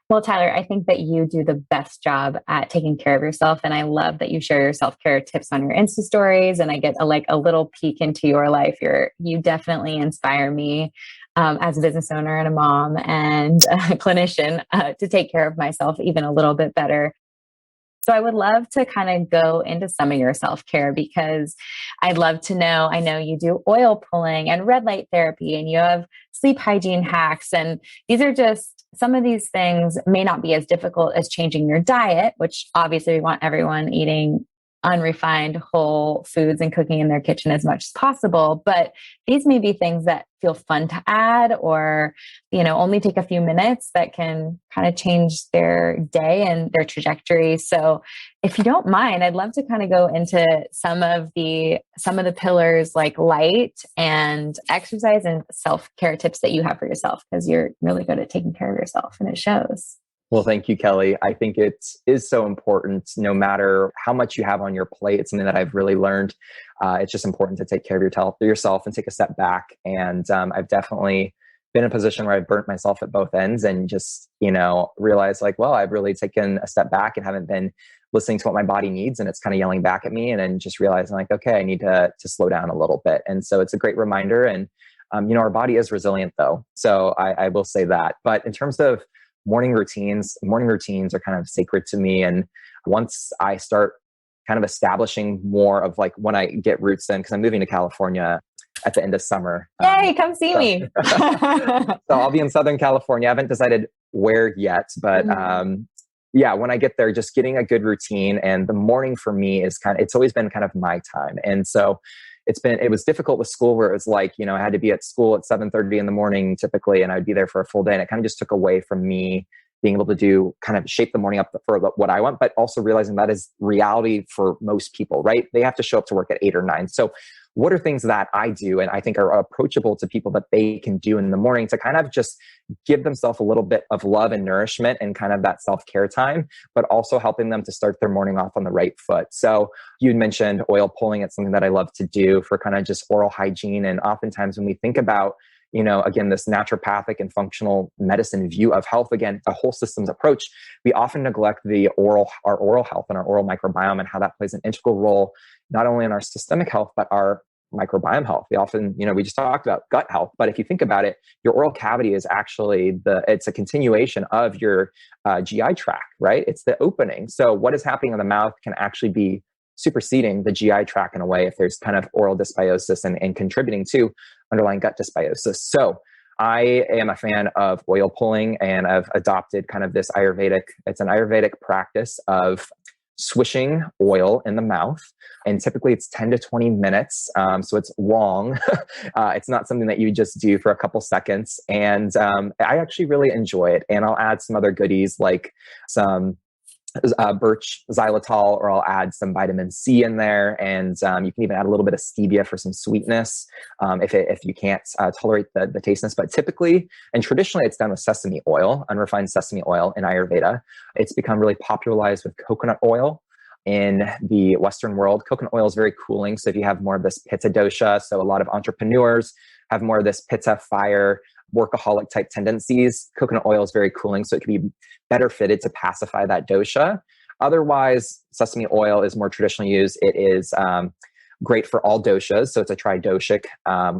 Well, Tyler, I think that you do the best job at taking care of yourself. And I love that you share your self-care tips on your Insta stories. And I get a little peek into your life. You definitely inspire me as a business owner and a mom and a clinician to take care of myself even a little bit better. So I would love to kind of go into some of your self-care, because I'd love to know, I know you do oil pulling and red light therapy, and you have sleep hygiene hacks. And these are just, some of these things may not be as difficult as changing your diet, which obviously we want everyone eating unrefined whole foods and cooking in their kitchen as much as possible. But these may be things that feel fun to add, or, only take a few minutes that can kind of change their day and their trajectory. So if you don't mind, I'd love to kind of go into some of the pillars like light and exercise and self-care tips that you have for yourself, because you're really good at taking care of yourself and it shows. Well, thank you, Kelly. I think it is so important, no matter how much you have on your plate. It's something that I've really learned. It's just important to take care of yourself and take a step back. And I've definitely been in a position where I've burnt myself at both ends and just, realized like, well, I've really taken a step back and haven't been listening to what my body needs. And it's kind of yelling back at me, and then just realizing like, okay, I need to slow down a little bit. And so it's a great reminder. And, our body is resilient though. So I will say that. But in terms of morning routines are kind of sacred to me. And once I start kind of establishing more of like when I get roots in, because I'm moving to California at the end of summer. Yay, come see me. So I'll be in Southern California. I haven't decided where yet, but yeah, when I get there, just getting a good routine. And the morning for me is it's always been kind of my time. And so it was difficult with school, where it was like, I had to be at school at 7:30 in the morning typically, and I'd be there for a full day. And it kind of just took away from me being able to kind of shape the morning up for what I want, but also realizing that is reality for most people, right? They have to show up to work at 8 or 9. So what are things that I do and I think are approachable to people that they can do in the morning to kind of just give themselves a little bit of love and nourishment and kind of that self-care time, but also helping them to start their morning off on the right foot. So you mentioned oil pulling. It's something that I love to do for kind of just oral hygiene. And oftentimes when we think about again, this naturopathic and functional medicine view of health, again, a whole systems approach, we often neglect our oral health and our oral microbiome and how that plays an integral role, not only in our systemic health, but our microbiome health. We often, we just talked about gut health, but if you think about it, your oral cavity is actually it's a continuation of your GI tract, right? It's the opening. So what is happening in the mouth can actually be superseding the GI tract in a way if there's kind of oral dysbiosis and contributing to underlying gut dysbiosis. So I am a fan of oil pulling, and I've adopted kind of this it's an Ayurvedic practice of swishing oil in the mouth. And typically it's 10 to 20 minutes. So it's long. It's not something that you just do for a couple seconds. And I actually really enjoy it. And I'll add some other goodies like some birch xylitol, or I'll add some vitamin C in there, and you can even add a little bit of stevia for some sweetness if you can't tolerate the tastiness. But typically and traditionally, it's done with sesame oil, unrefined sesame oil in Ayurveda. It's become really popularized with coconut oil. In the Western world, coconut oil is very cooling. So if you have more of this pitta dosha, so a lot of entrepreneurs have more of this pitta fire, workaholic type tendencies, coconut oil is very cooling. So it can be better fitted to pacify that dosha. Otherwise, sesame oil is more traditionally used. It is great for all doshas. So it's a tridoshic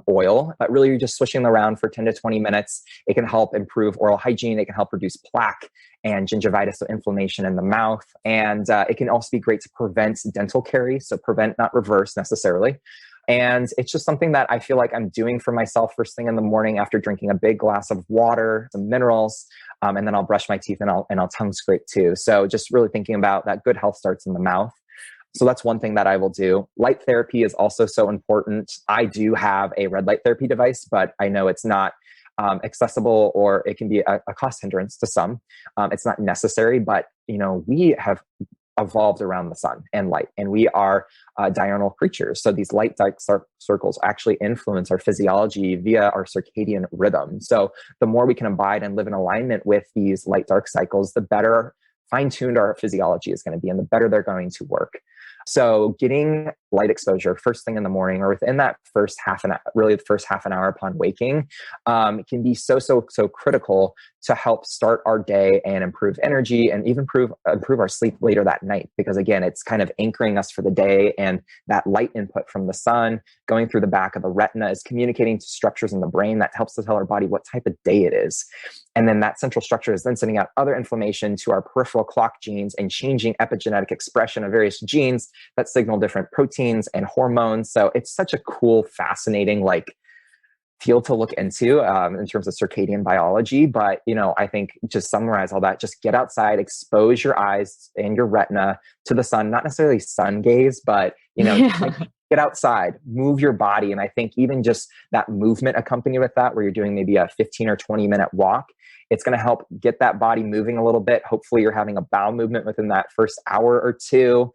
oil, but really you're just swishing around for 10 to 20 minutes. It can help improve oral hygiene. It can help reduce plaque and gingivitis, so inflammation in the mouth. And it can also be great to prevent dental caries. So prevent, not reverse necessarily. And it's just something that I feel like I'm doing for myself first thing in the morning after drinking a big glass of water, some minerals, and then I'll brush my teeth and I'll tongue scrape too. So just really thinking about that good health starts in the mouth. So that's one thing that I will do. Light therapy is also so important. I do have a red light therapy device, but I know it's not accessible, or it can be a cost hindrance to some. It's not necessary, but we have evolved around the sun and light, and we are diurnal creatures. So these light dark circles actually influence our physiology via our circadian rhythm. So the more we can abide and live in alignment with these light dark cycles, the better fine-tuned our physiology is going to be, and the better they're going to work. So getting light exposure first thing in the morning, or within that first half an hour, really the first half an hour upon waking, can be so critical to help start our day and improve energy, and even improve our sleep later that night. Because again, it's kind of anchoring us for the day, and that light input from the sun going through the back of the retina is communicating to structures in the brain that helps to tell our body what type of day it is. And then that central structure is then sending out other information to our peripheral clock genes and changing epigenetic expression of various genes that signal different proteins and hormones. So it's such a cool, fascinating, field to look into in terms of circadian biology. But, I think just summarize all that, just get outside, expose your eyes and your retina to the sun, not necessarily sun gaze, but, get outside, move your body. And I think even just that movement accompanied with that, where you're doing maybe a 15 or 20-minute walk, it's going to help get that body moving a little bit. Hopefully you're having a bowel movement within that first hour or two.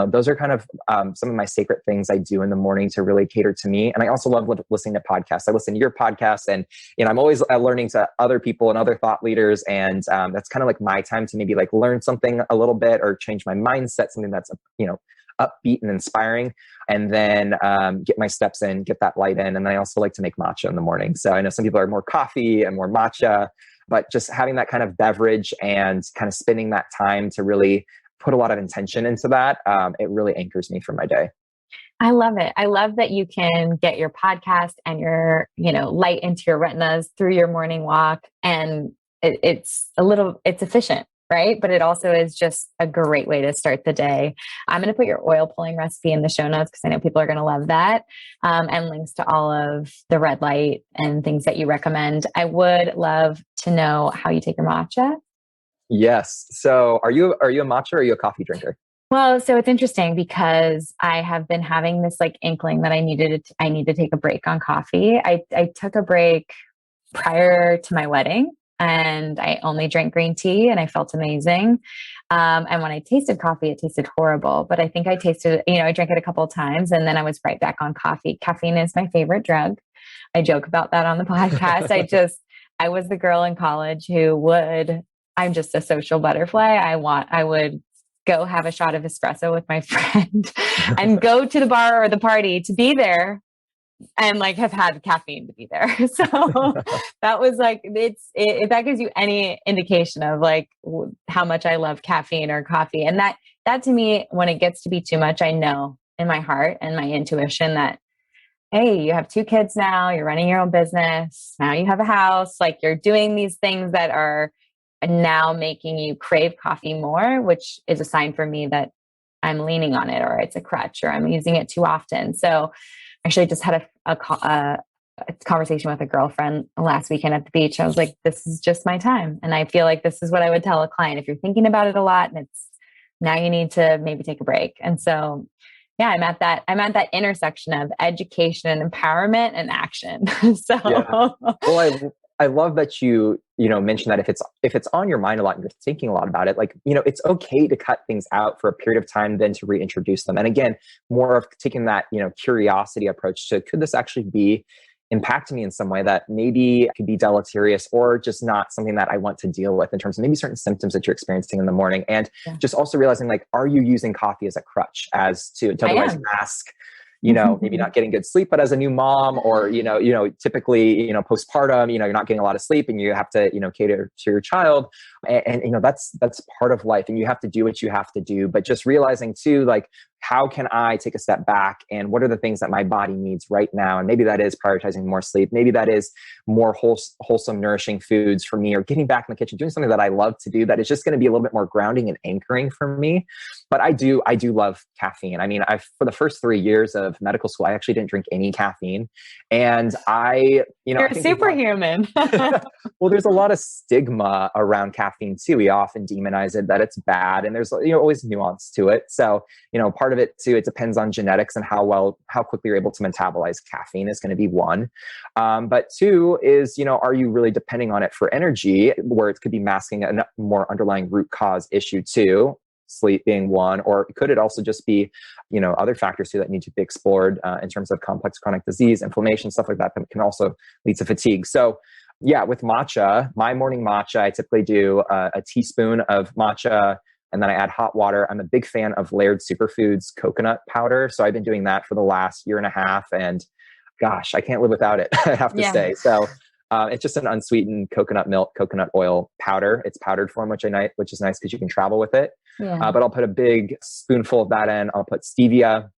Those are kind of some of my sacred things I do in the morning to really cater to me. And I also love listening to podcasts. I listen to your podcast, and I'm always learning to other people and other thought leaders. And that's kind of like my time to maybe like learn something a little bit or change my mindset, something that's upbeat and inspiring, and then get my steps in, get that light in. And then I also like to make matcha in the morning. So I know some people are more coffee and more matcha, but just having that kind of beverage and kind of spending that time to really put a lot of intention into that, it really anchors me for my day. I love it. I love that you can get your podcast and your, light into your retinas through your morning walk. And it's efficient, right? But it also is just a great way to start the day. I'm going to put your oil pulling recipe in the show notes because I know people are going to love that. And links to all of the red light and things that you recommend. I would love to know how you take your matcha. Yes. So are you a matcha or are you a coffee drinker? Well, so it's interesting because I have been having this like inkling that I need to take a break on coffee. I took a break prior to my wedding and I only drank green tea and I felt amazing. And when I tasted coffee, it tasted horrible, but I think I tasted, I drank it a couple of times and then I was right back on coffee. Caffeine is my favorite drug. I joke about that on the podcast. I was the girl in college I'm just a social butterfly. I would go have a shot of espresso with my friend and go to the bar or the party to be there and like have had caffeine to be there. So that was like, that gives you any indication of like how much I love caffeine or coffee. And that to me, when it gets to be too much, I know in my heart and my intuition that, hey, you have 2 kids now, you're running your own business. Now you have a house, like you're doing these things that are now making you crave coffee more, which is a sign for me that I'm leaning on it or it's a crutch or I'm using it too often. So actually I just had a conversation with a girlfriend last weekend at the beach. I was like, this is just my time. And I feel like this is what I would tell a client. If you're thinking about it a lot and now you need to maybe take a break. And so, yeah, I'm at that intersection of education and empowerment and action. So, yeah. Well, I love that you mentioned that if it's on your mind a lot and you're thinking a lot about it, like, it's okay to cut things out for a period of time, then to reintroduce them. And again, more of taking that, curiosity approach to, could this actually be impacting me in some way that maybe could be deleterious or just not something that I want to deal with in terms of maybe certain symptoms that you're experiencing in the morning. And just also realizing, like, are you using coffee as a crutch to otherwise mask maybe not getting good sleep, but as a new mom or, typically, postpartum, you're not getting a lot of sleep and you have to, cater to your child. And that's part of life and you have to do what you have to do. But just realizing too, like, how can I take a step back and what are the things that my body needs right now? And maybe that is prioritizing more sleep. Maybe that is more wholesome, nourishing foods for me, or getting back in the kitchen, doing something that I love to do that is just going to be a little bit more grounding and anchoring for me. But I do love caffeine. I mean, for the first 3 years of medical school, I actually didn't drink any caffeine. And you're superhuman. Well, there's a lot of stigma around caffeine too. We often demonize it, that it's bad. And there's always nuance to it. So, part of it too, it depends on genetics and how quickly you're able to metabolize caffeine is going to be one. But 2 is, are you really depending on it for energy, where it could be masking a more underlying root cause issue too, sleep being one, or could it also just be, other factors too that need to be explored in terms of complex chronic disease, inflammation, stuff like that can also lead to fatigue. So yeah, with matcha, my morning matcha, I typically do a teaspoon of matcha and then I add hot water. I'm a big fan of Laird Superfoods coconut powder. So I've been doing that for the last 1.5 years and gosh, I can't live without it, I have to say. So it's just an unsweetened coconut milk, coconut oil powder. It's powdered form, which is nice because you can travel with it. Yeah. But I'll put a big spoonful of that in. I'll put stevia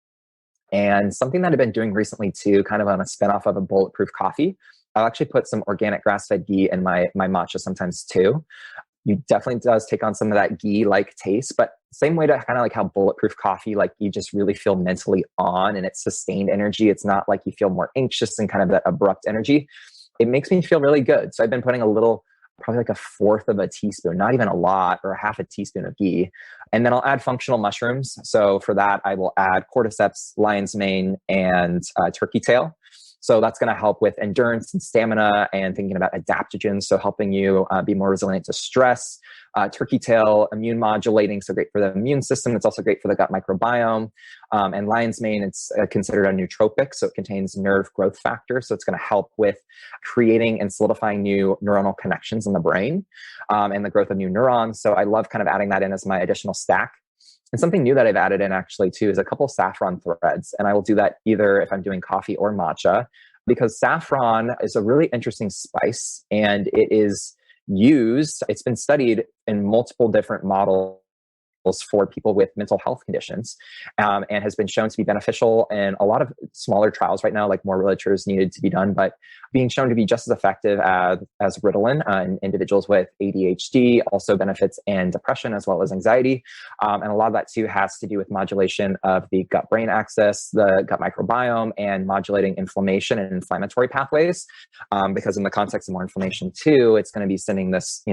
and something that I've been doing recently too, kind of on a spinoff of a bulletproof coffee. I'll actually put some organic grass-fed ghee in my matcha sometimes too. You definitely does take on some of that ghee-like taste, but same way to kind of like how bulletproof coffee, like you just really feel mentally on and it's sustained energy. It's not like you feel more anxious and kind of that abrupt energy. It makes me feel really good. So I've been putting a little, probably like a fourth of a teaspoon, not even a lot, or a half a teaspoon of ghee. And then I'll add functional mushrooms. So for that, I will add cordyceps, lion's mane, and turkey tail. So that's going to help with endurance and stamina and thinking about adaptogens. So helping you be more resilient to stress. Turkey tail, immune modulating. So great for the immune system. It's also great for the gut microbiome. And lion's mane, it's considered a nootropic. So it contains nerve growth factor. So it's going to help with creating and solidifying new neuronal connections in the brain and the growth of new neurons. So I love kind of adding that in as my additional stack. And something new that I've added in actually too is a couple saffron threads. And I will do that either if I'm doing coffee or matcha, because saffron is a really interesting spice and it is used, it's been studied in multiple different models for people with mental health conditions and has been shown to be beneficial in a lot of smaller trials right now, like more literature is needed to be done, but being shown to be just as effective as Ritalin in individuals with ADHD, also benefits in depression as well as anxiety. And a lot of that too has to do with modulation of the gut-brain axis, the gut microbiome, and modulating inflammation and inflammatory pathways. Because in the context of more inflammation too, it's going to be sending this,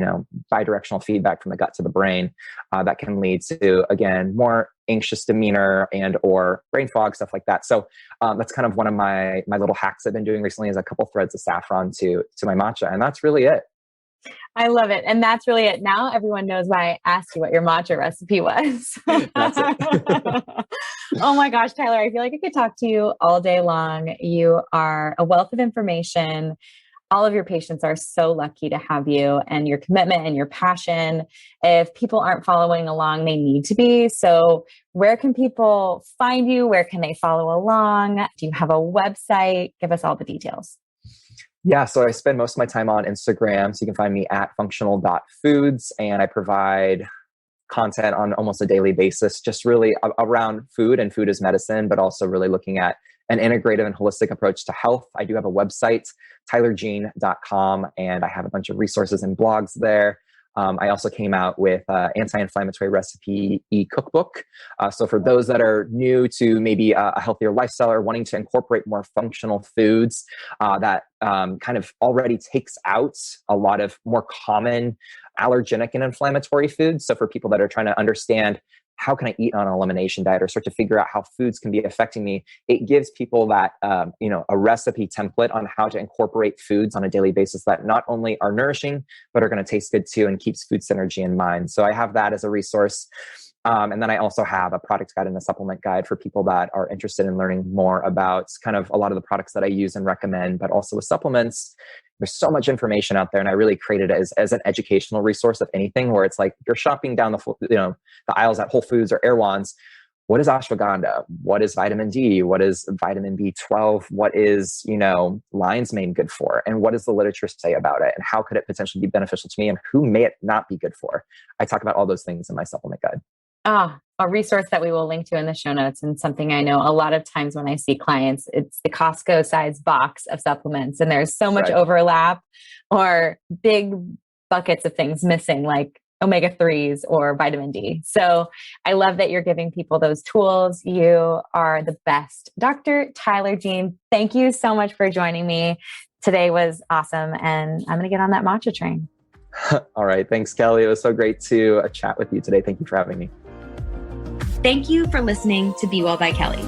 bidirectional feedback from the gut to the brain that can lead to, again, more anxious demeanor and or brain fog, stuff like that. So that's kind of one of my little hacks I've been doing recently is a couple threads of saffron to my matcha. And that's really it. I love it. And that's really it. Now everyone knows why I asked you what your matcha recipe was. That's it. Oh my gosh, Tyler, I feel like I could talk to you all day long. You are a wealth of information. All of your patients are so lucky to have you and your commitment and your passion. If people aren't following along, they need to be. So where can people find you? Where can they follow along? Do you have a website? Give us all the details. Yeah, so I spend most of my time on Instagram. So you can find me at functional.foods, and I provide content on almost a daily basis, just really around food and food as medicine, but also really looking at an integrative and holistic approach to health. I do have a website, tylerjean.com, and I have a bunch of resources and blogs there. I also came out with an anti-inflammatory recipe e-cookbook. So for those that are new to maybe a healthier lifestyle or wanting to incorporate more functional foods that kind of already takes out a lot of more common allergenic and inflammatory foods. So for people that are trying to understand how can I eat on an elimination diet or start to figure out how foods can be affecting me, it gives people that, a recipe template on how to incorporate foods on a daily basis that not only are nourishing, but are going to taste good too and keeps food synergy in mind. So I have that as a resource. And then I also have a product guide and a supplement guide for people that are interested in learning more about kind of a lot of the products that I use and recommend, but also with supplements. There's so much information out there, and I really created it as an educational resource, if anything, where it's like you're shopping down the aisles at Whole Foods or Erewhon's. What is ashwagandha? What is vitamin D? What is vitamin B12? What is, lion's mane good for? And what does the literature say about it? And how could it potentially be beneficial to me? And who may it not be good for? I talk about all those things in my supplement guide. A resource that we will link to in the show notes, and something I know a lot of times when I see clients, it's the Costco size box of supplements, and there's so much overlap or big buckets of things missing, like omega-3s or vitamin D. So I love that you're giving people those tools. You are the best. Dr. Tyler Jean, thank you so much for joining me. Today was awesome, and I'm going to get on that matcha train. All right. Thanks, Kelly. It was so great to chat with you today. Thank you for having me. Thank you for listening to Be Well by Kelly.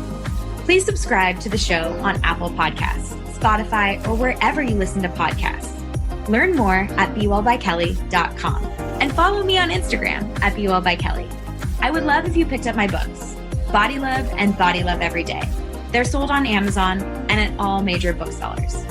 Please subscribe to the show on Apple Podcasts, Spotify, or wherever you listen to podcasts. Learn more at bewellbykelly.com and follow me on Instagram at bewellbykelly. I would love if you picked up my books, Body Love and Body Love Every Day. They're sold on Amazon and at all major booksellers.